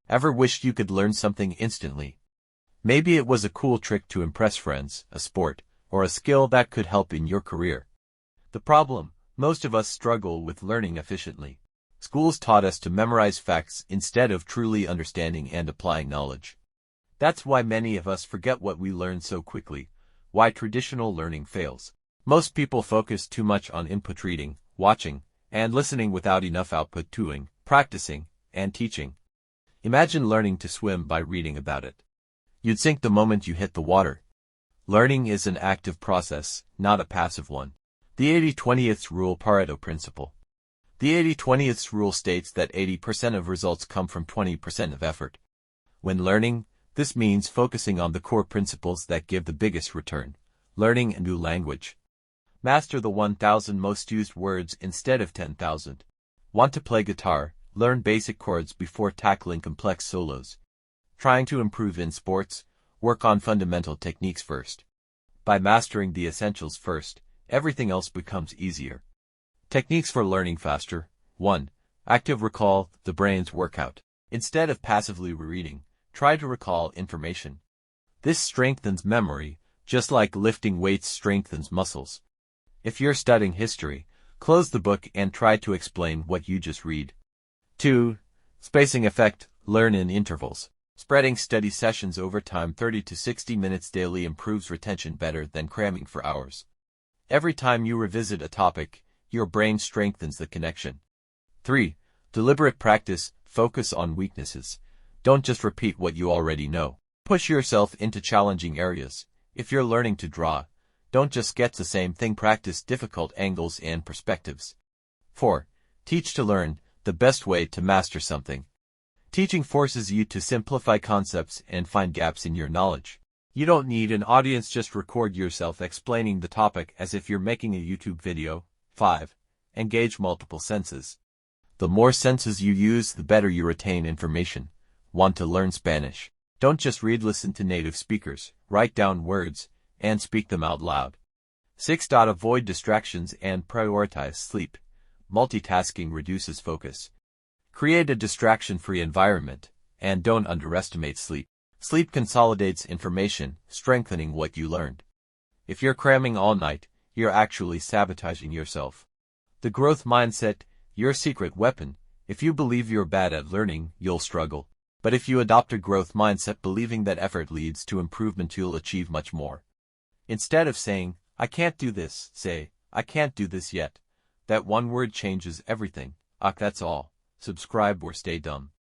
Ever wished you could learn something instantly? Maybe it was a cool trick to impress friends, a sport, or a skill that could help in your career. The problem: most of us struggle with learning efficiently. Schools taught us to memorize facts instead of truly understanding and applying knowledge. That's why many of us forget what we learn so quickly, why traditional learning fails. Most people focus too much on input reading, watching, and listening without enough output doing, practicing, and teaching. Imagine learning to swim by reading about it. You'd sink the moment you hit the water. Learning is an active process, not a passive one. The 80-20th rule, Pareto principle. The 80-20th rule states that 80% of results come from 20% of effort. When learning, this means focusing on the core principles that give the biggest return. Learning a new language. Master the 1,000 most used words instead of 10,000. Want to play guitar? Learn basic chords before tackling complex solos. Trying to improve in sports? Work on fundamental techniques first. By mastering the essentials first, everything else becomes easier. Techniques for learning faster. 1. Active recall, the brain's workout. Instead of passively rereading, try to recall information. This strengthens memory, just like lifting weights strengthens muscles. If you're studying history, close the book and try to explain what you just read. 2. Spacing effect, learn in intervals. Spreading study sessions over time, 30 to 60 minutes daily, improves retention better than cramming for hours. Every time you revisit a topic, your brain strengthens the connection. 3. Deliberate practice, focus on weaknesses. Don't just repeat what you already know. Push yourself into challenging areas. If you're learning to draw, don't just sketch the same thing, practice difficult angles and perspectives. 4. Teach to learn, the best way to master something. Teaching forces you to simplify concepts and find gaps in your knowledge. You don't need an audience, just record yourself explaining the topic as if you're making a YouTube video. 5. Engage multiple senses. The more senses you use, the better you retain information. Want to learn Spanish? Don't just read, listen to native speakers, write down words, and speak them out loud. 6. Avoid distractions and prioritize sleep. Multitasking reduces focus. Create a distraction-free environment, and don't underestimate sleep. Sleep consolidates information, strengthening what you learned. If you're cramming all night, you're actually sabotaging yourself. The growth mindset, your secret weapon. If you believe you're bad at learning, you'll struggle. But if you adopt a growth mindset, believing that effort leads to improvement, you'll achieve much more. Instead of saying, "I can't do this," say, "I can't do this yet." That one word changes everything. That's all. Subscribe or stay dumb.